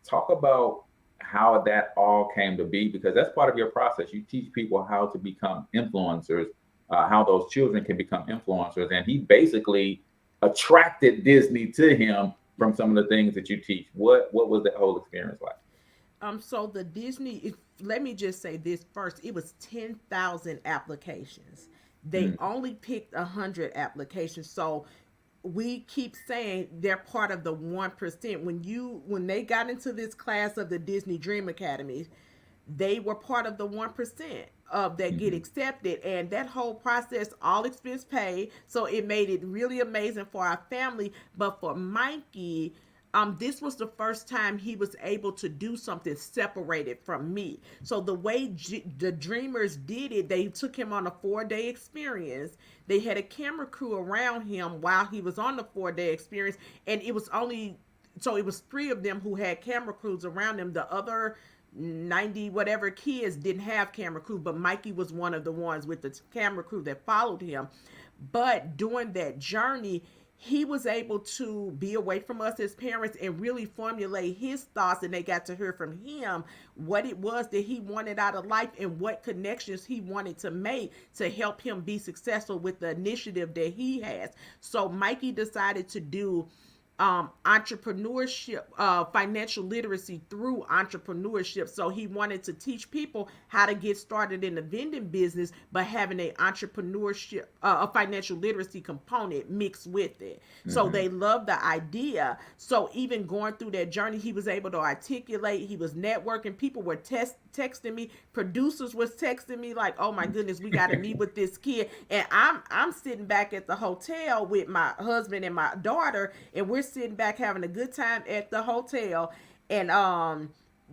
Talk about how that all came to be, because that's part of your process. You teach people how to become influencers, how those children can become influencers. And he basically attracted Disney to him from some of the things that you teach. What was that whole experience like? So the Disney, let me just say this first. It was 10,000 applications. They only picked 100 applications. So we keep saying they're part of the 1%. When they got into this class of the Disney Dream Academy, they were part of the 1% of that get accepted, and that whole process, all expense paid. So it made it really amazing for our family. But for Mikey, this was the first time he was able to do something separated from me. So the way the Dreamers did it, they took him on a 4-day experience. They had a camera crew around him while he was on the 4-day experience. And it was 3 of them who had camera crews around them. The other 90 whatever kids didn't have camera crew, but Mikey was one of the ones with the camera crew that followed him. But during that journey, he was able to be away from us as parents and really formulate his thoughts, and they got to hear from him what it was that he wanted out of life and what connections he wanted to make to help him be successful with the initiative that he has. So Mikey decided to do entrepreneurship, financial literacy through entrepreneurship. So he wanted to teach people how to get started in the vending business, but having a entrepreneurship, a financial literacy component mixed with it. So they loved the idea. So even going through that journey, he was able to articulate, he was networking, people were texting me, producers was texting me like, oh my goodness, we got to meet with this kid. And I'm sitting back at the hotel with my husband and my daughter, and we're sitting back having a good time at the hotel, and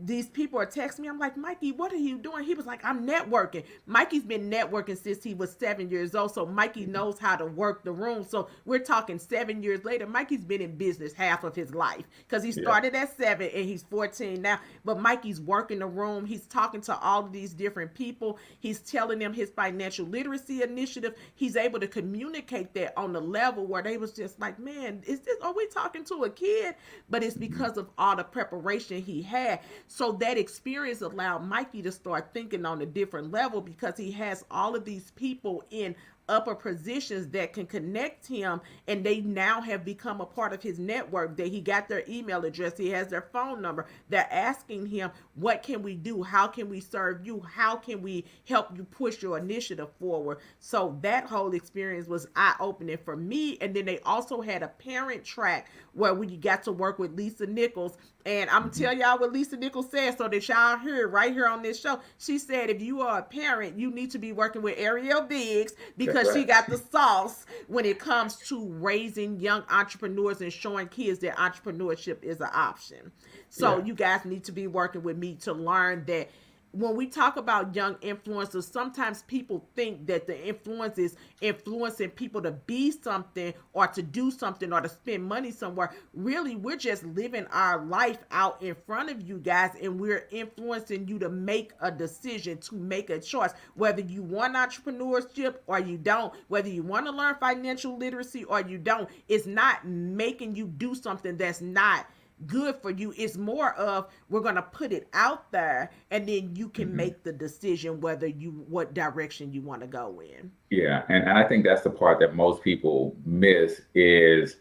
these people are texting me. I'm like, Mikey, what are you doing? He was like, I'm networking. Mikey's been networking since he was 7 years old, so Mikey knows how to work the room. So we're talking 7 years later. Mikey's been in business half of his life because he started at 7 and he's 14 now. But Mikey's working the room. He's talking to all of these different people. He's telling them his financial literacy initiative. He's able to communicate that on the level where they was just like, man, are we talking to a kid? But it's because of all the preparation he had. So that experience allowed Mikey to start thinking on a different level, because he has all of these people in upper positions that can connect him, and they now have become a part of his network. That he got their email address, he has their phone number. They're asking him, what can we do? How can we serve you? How can we help you push your initiative forward? So that whole experience was eye-opening for me. And then they also had a parent track where we got to work with Lisa Nichols. And I'm gonna tell y'all what Lisa Nichols said so that y'all hear right here on this show. She said, if you are a parent, you need to be working with Arriel Biggs, because she got the sauce when it comes to raising young entrepreneurs and showing kids that entrepreneurship is an option. So you guys need to be working with me to learn that when we talk about young influencers, sometimes people think that the influence is influencing people to be something or to do something or to spend money somewhere. Really, we're just living our life out in front of you guys, and we're influencing you to make a decision, to make a choice, whether you want entrepreneurship or you don't, whether you want to learn financial literacy or you don't. It's not making you do something that's not good for you. It's more of, we're going to put it out there, and then you can make the decision what direction you want to go in. Yeah. And I think that's the part that most people miss is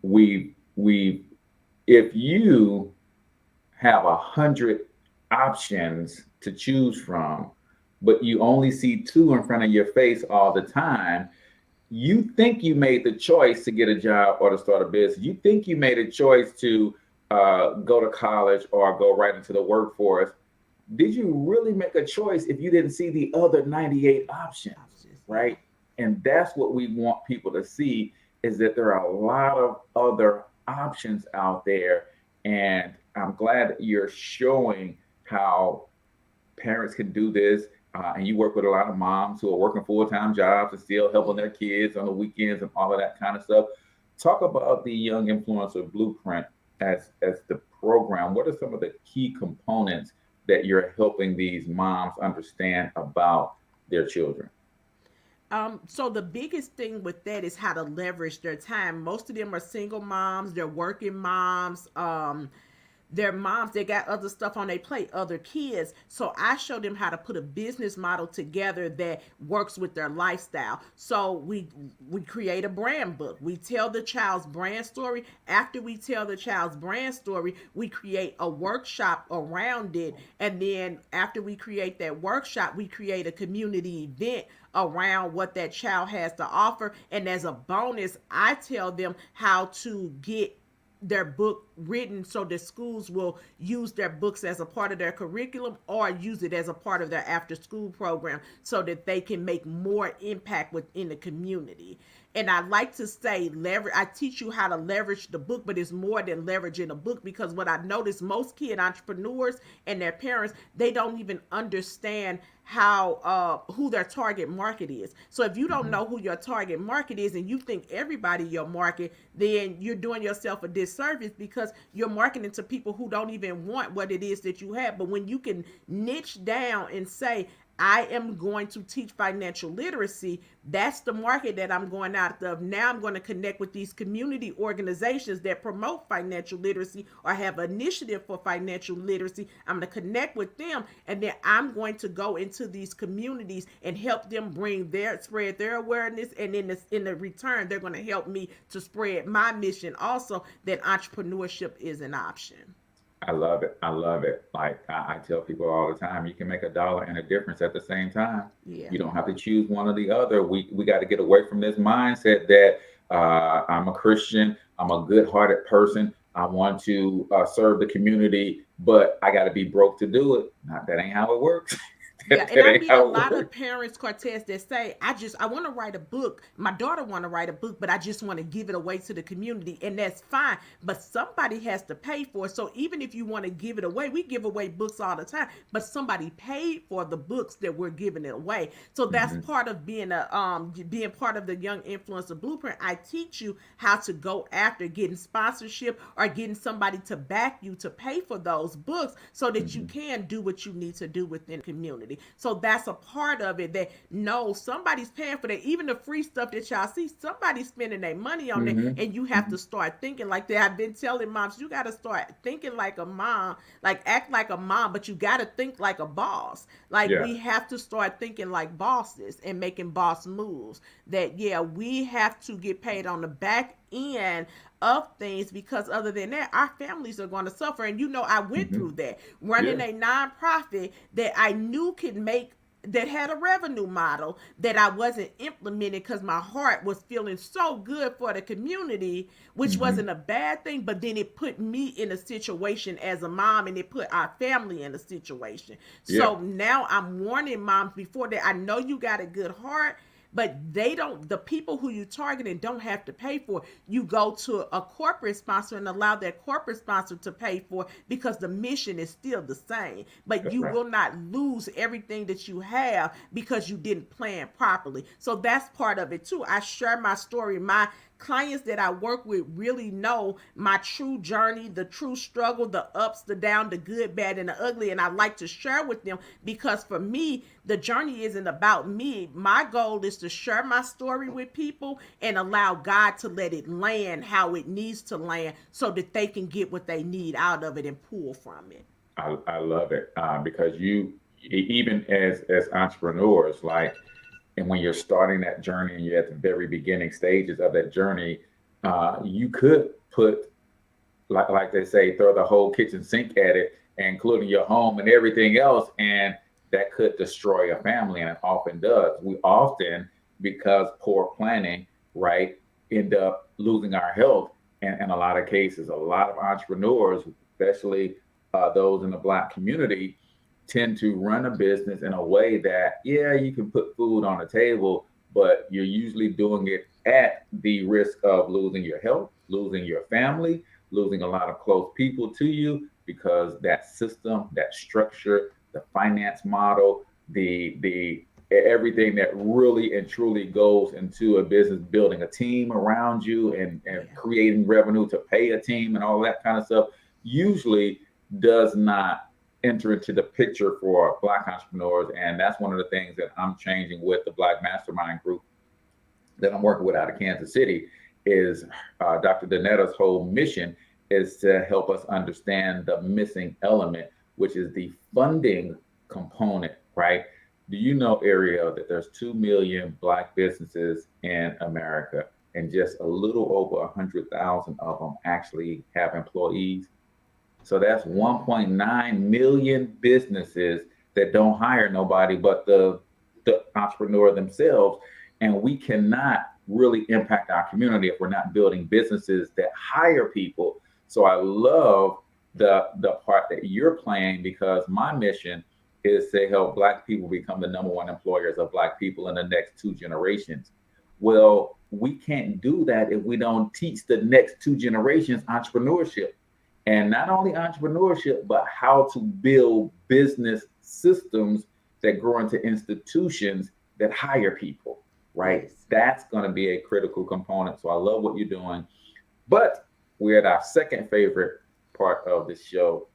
if you have 100 options to choose from, but you only see two in front of your face all the time, you think you made the choice to get a job or to start a business. You think you made a choice to go to college or go right into the workforce. Did you really make a choice if you didn't see the other 98 options, right? And that's what we want people to see, is that there are a lot of other options out there. And I'm glad that you're showing how parents can do this. And you work with a lot of moms who are working full-time jobs and still helping their kids on the weekends and all of that kind of stuff. Talk about the Young Influencer Blueprint as the program. What are some of the key components that you're helping these moms understand about their children? So the biggest thing with that is how to leverage their time. Most of them are single moms, they're working moms, they're moms, they got other stuff on their plate, other kids. So I show them how to put a business model together that works with their lifestyle. So we create a brand book. We tell the child's brand story. After we tell the child's brand story, we create a workshop around it. And then after we create that workshop, we create a community event around what that child has to offer. And as a bonus, I tell them how to get their book written so that schools will use their books as a part of their curriculum or use it as a part of their after school program so that they can make more impact within the community. And I like to say I teach you how to leverage the book, but it's more than leveraging a book, because what I notice, most kid entrepreneurs and their parents, they don't even understand how who their target market is. So if you don't know who your target market is and you think everybody your market, then you're doing yourself a disservice, because you're marketing to people who don't even want what it is that you have. But when you can niche down and say, I am going to teach financial literacy, that's the market that I'm going out of. Now I'm going to connect with these community organizations that promote financial literacy or have an initiative for financial literacy. I'm going to connect with them, and then I'm going to go into these communities and help them spread their awareness, and in the return, they're going to help me to spread my mission also, that entrepreneurship is an option. I love it. I love it. Like I tell people all the time, you can make $1 and a difference at the same time. Yeah. You don't have to choose one or the other. We got to get away from this mindset that I'm a Christian, I'm a good-hearted person, I want to serve the community, but I got to be broke to do it. That ain't how it works. Yeah, and I meet a lot of parents, Cortez, that say, I want to write a book. My daughter want to write a book, but I just want to give it away to the community. And that's fine. But somebody has to pay for it. So even if you want to give it away, we give away books all the time, but somebody paid for the books that we're giving it away. So that's part of being part of the Young Influencer Blueprint. I teach you how to go after getting sponsorship or getting somebody to back you to pay for those books so that you can do what you need to do within the community. So that's a part of it, that no, somebody's paying for that. Even the free stuff that y'all see, somebody's spending their money on it, and you have to start thinking like that. I've been telling moms, you got to start thinking like a mom, like act like a mom, but you got to think like a boss. Like we have to start thinking like bosses and making boss moves. That we have to get paid on the back end of things, because other than that, our families are going to suffer. And I went through that, running a nonprofit that I knew that had a revenue model that I wasn't implementing because my heart was feeling so good for the community, which wasn't a bad thing, but then it put me in a situation as a mom, and it put our family in a situation. So now I'm warning moms before that. I know you got a good heart, but the people who you targeting don't have to pay for it. You go to a corporate sponsor and allow that corporate sponsor to pay for it, because the mission is still the same. But that's will not lose everything that you have because you didn't plan properly. So that's part of it too. I share my story. My clients that I work with really know my true journey, the true struggle, the ups, the down, the good, bad, and the ugly. And I like to share with them, because for me, the journey isn't about me. My goal is to share my story with people and allow God to let it land how it needs to land, so that they can get what they need out of it and pull from it. I love it, because you, even as entrepreneurs, and when you're starting that journey and you're at the very beginning stages of that journey, you could put, like they say, throw the whole kitchen sink at it including your home and everything else. And that could destroy a family, and it often does. We often, because poor planning, right, end up losing our health. And in a lot of cases, a lot of entrepreneurs, especially those in the Black community, tend to run a business in a way that, yeah, you can put food on the table, but you're usually doing it at the risk of losing your health, losing your family, losing a lot of close people to you, because that system, that structure, the finance model, the everything that really and truly goes into a business, building a team around you and creating revenue to pay a team and all that kind of stuff, usually does not enter into the picture for Black entrepreneurs. And that's one of the things that I'm changing with the Black Mastermind group that I'm working with out of Kansas City. Is Dr. Danetta's whole mission is to help us understand the missing element, which is the funding component, right? Do you know, Arriel, that there's 2 million Black businesses in America, and just a little over 100,000 of them actually have employees? So that's 1.9 million businesses that don't hire nobody but the entrepreneur themselves. And we cannot really impact our community if we're not building businesses that hire people. So I love the part that you're playing, because my mission is to help Black people become the #1 employers of Black people in the next 2 generations. Well, we can't do that if we don't teach the next 2 generations entrepreneurship. And not only entrepreneurship, but how to build business systems that grow into institutions that hire people, right? Yes. That's going to be a critical component. So I love what you're doing. But we're at our second favorite part of the show.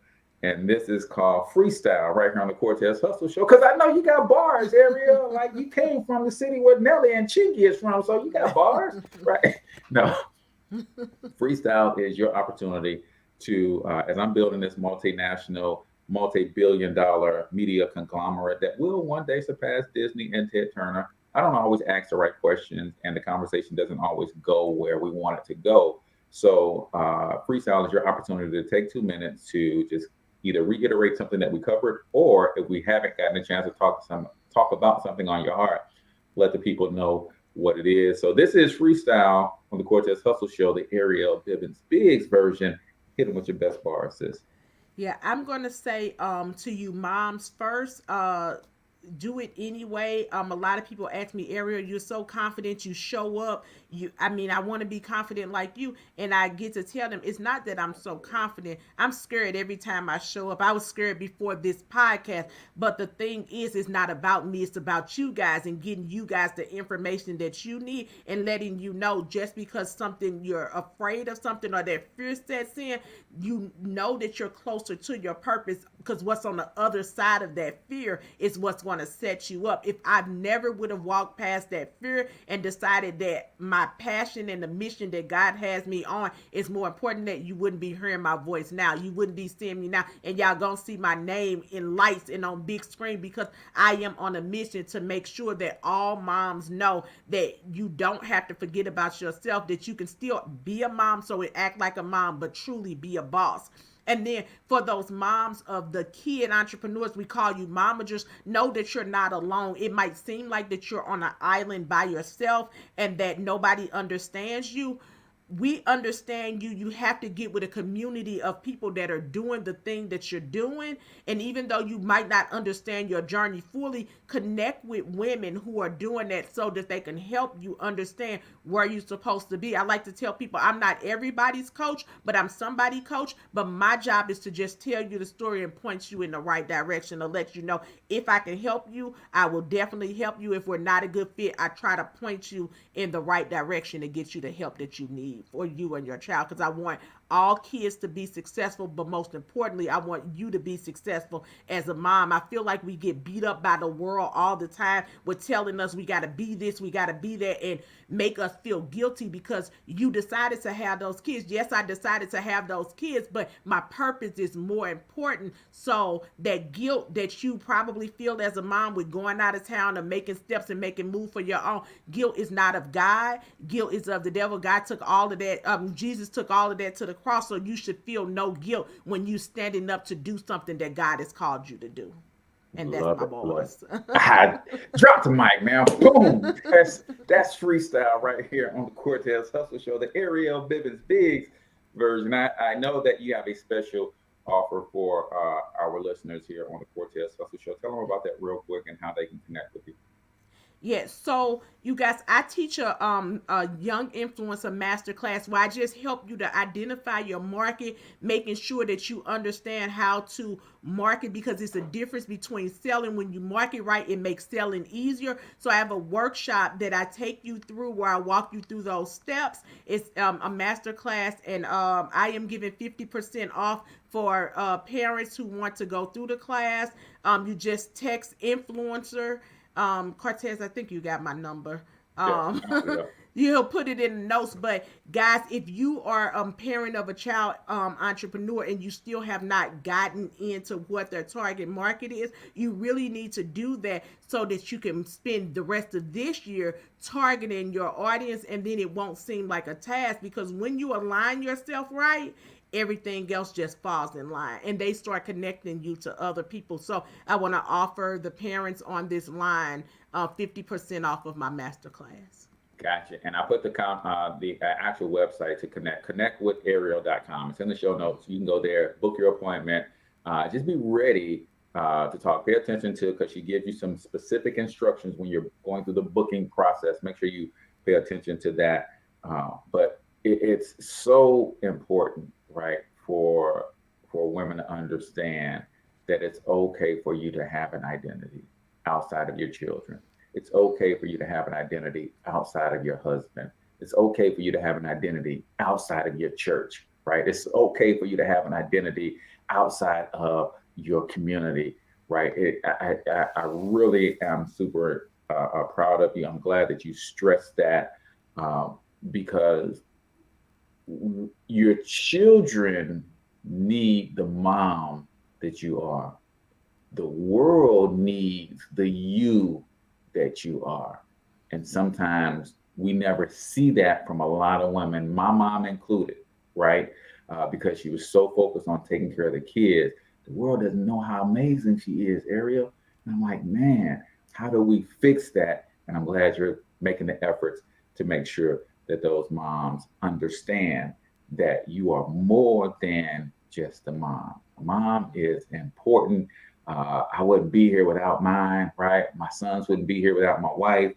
And this is called freestyle, right here on the Cortez Hustle Show. Because I know you got bars, Arriel. Like, you came from the city where Nelly and Chinky is from, so you got bars, right? No. Freestyle is your opportunity to, as I'm building this multinational, multi-billion-dollar media conglomerate that will one day surpass Disney and Ted Turner, I don't always ask the right questions, and the conversation doesn't always go where we want it to go. So freestyle is your opportunity to take 2 minutes to just either reiterate something that we covered, or if we haven't gotten a chance to talk about something on your heart, let the people know what it is. So this is freestyle on the Cortez Hustle Show, the Arriel Bivens Biggs version. Hit them with your best bar, sis. Yeah, I'm gonna say to you moms first, do it anyway. A lot of people ask me, Arriel, you're so confident, you show up. I want to be confident like you. And I get to tell them, it's not that I'm so confident. I'm scared every time I show up. I was scared before this podcast. But the thing is, it's not about me. It's about you guys and getting you guys the information that you need and letting you know, just because you're afraid of something or that fear sets in, you know that you're closer to your purpose, because what's on the other side of that fear is what's going to set you up. If I never would have walked past that fear and decided that my passion and the mission that God has me on is more important, that you wouldn't be hearing my voice now. You wouldn't be seeing me now. And y'all gonna see my name in lights and on big screen, because I am on a mission to make sure that all moms know that you don't have to forget about yourself, that you can still be a mom, so it act like a mom, but truly be a boss. And then for those moms of the kid entrepreneurs, we call you Momagers, know that you're not alone. It might seem like that you're on an island by yourself and that nobody understands you. We understand you. You have to get with a community of people that are doing the thing that you're doing. And even though you might not understand your journey fully, connect with women who are doing that so that they can help you understand where you're supposed to be. I like to tell people, I'm not everybody's coach, but I'm somebody's coach. But my job is to just tell you the story and point you in the right direction, to let you know if I can help you, I will definitely help you. If we're not a good fit, I try to point you in the right direction to get you the help that you need for you and your child, because I want all kids to be successful, but most importantly, I want you to be successful as a mom. I feel like we get beat up by the world all the time with telling us we got to be this, we got to be that, and make us feel guilty because you decided to have those kids. Yes, I decided to have those kids, but my purpose is more important. So that guilt that you probably feel as a mom with going out of town and making steps and making moves for your own, guilt is not of God. Guilt is of the devil. God took all all of that. Jesus took all of that to the cross, so you should feel no guilt when you standing up to do something that God has called you to do. And that's my boys. Drop the mic, man. Boom. That's freestyle right here on the Cortez Hustle Show, the Arriel Biggs version. I know that you have a special offer for our listeners here on the Cortez Hustle Show. Tell them about that real quick and how they can connect with you. Yes, so you guys, I teach a young influencer masterclass where I just help you to identify your market, making sure that you understand how to market, because it's a difference between selling. When you market right, it makes selling easier. So I have a workshop that I take you through where I walk you through those steps. It's a masterclass, and I am giving 50% off for parents who want to go through the class. You just text influencer. Cortez, I think you got my number. You'll put it in the notes. But guys, if you are a parent of a child entrepreneur and you still have not gotten into what their target market is, you really need to do that so that you can spend the rest of this year targeting your audience, and then it won't seem like a task, because when you align yourself right, everything else just falls in line and they start connecting you to other people. So I want to offer the parents on this line 50% off of my masterclass. Gotcha. And I put the actual website to connect with Arriel.com. It's in the show notes. You can go there, book your appointment. Just be ready to talk. Pay attention to, because she gives you some specific instructions when you're going through the booking process. Make sure you pay attention to that. But it's so important, right, for women to understand that it's okay for you to have an identity outside of your children. It's okay for you to have an identity outside of your husband. It's okay for you to have an identity outside of your church, right? It's okay for you to have an identity outside of your community, right? I really am super proud of you. I'm glad that you stressed that, because your children need the mom that you are. The world needs the you that you are. And sometimes we never see that from a lot of women, my mom included, right? Because she was so focused on taking care of the kids. The world doesn't know how amazing she is, Arriel. And I'm like, man, how do we fix that? And I'm glad you're making the efforts to make sure that those moms understand that you are more than just a mom. Mom is important. I wouldn't be here without mine, right? My sons wouldn't be here without my wife,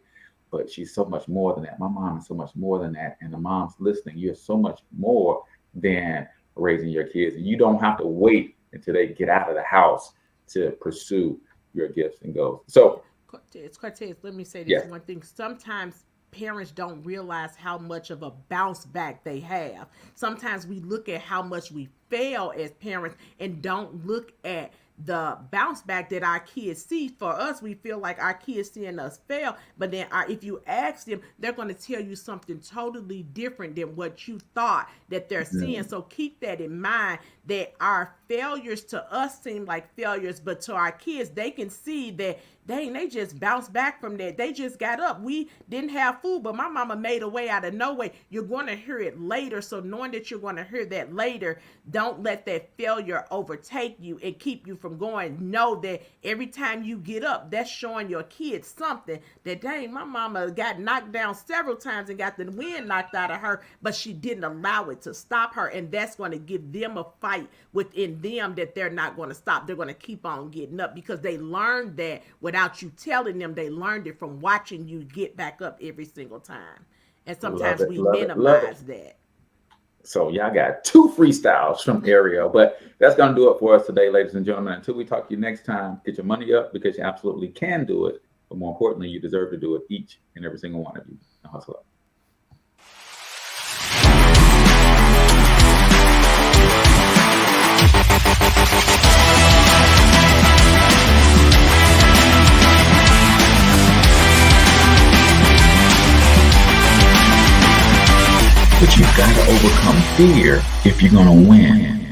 but she's so much more than that. My mom is so much more than that. And the moms listening, you're so much more than raising your kids. And you don't have to wait until they get out of the house to pursue your gifts and goals. So Cortez, let me say this one thing. Sometimes parents don't realize how much of a bounce back they have. Sometimes we look at how much we fail as parents and don't look at the bounce back that our kids see. For us, we feel like our kids seeing us fail, but then if you ask them, they're going to tell you something totally different than what you thought that they're seeing. So keep that in mind, that our failures to us seem like failures, but to our kids, they can see that they just bounced back from that. They just got up. We didn't have food, but my mama made a way out of no way. You're going to hear it later. So knowing that you're going to hear that later, don't let that failure overtake you and keep you from going. Know that every time you get up, that's showing your kids something, that dang, my mama got knocked down several times and got the wind knocked out of her, but she didn't allow it to stop her. And that's going to give them a fight within them that they're not going to stop. They're going to keep on getting up because they learned that without you telling them. They learned it from watching you get back up every single time. And sometimes we minimize that. So y'all got 2 freestyles from Arriel, but that's going to do it for us today, ladies and gentlemen. Until we talk to you next time, get your money up, because you absolutely can do it. But more importantly, you deserve to do it, each and every single one of you. Now hustle up. But you've got to overcome fear if you're going to win.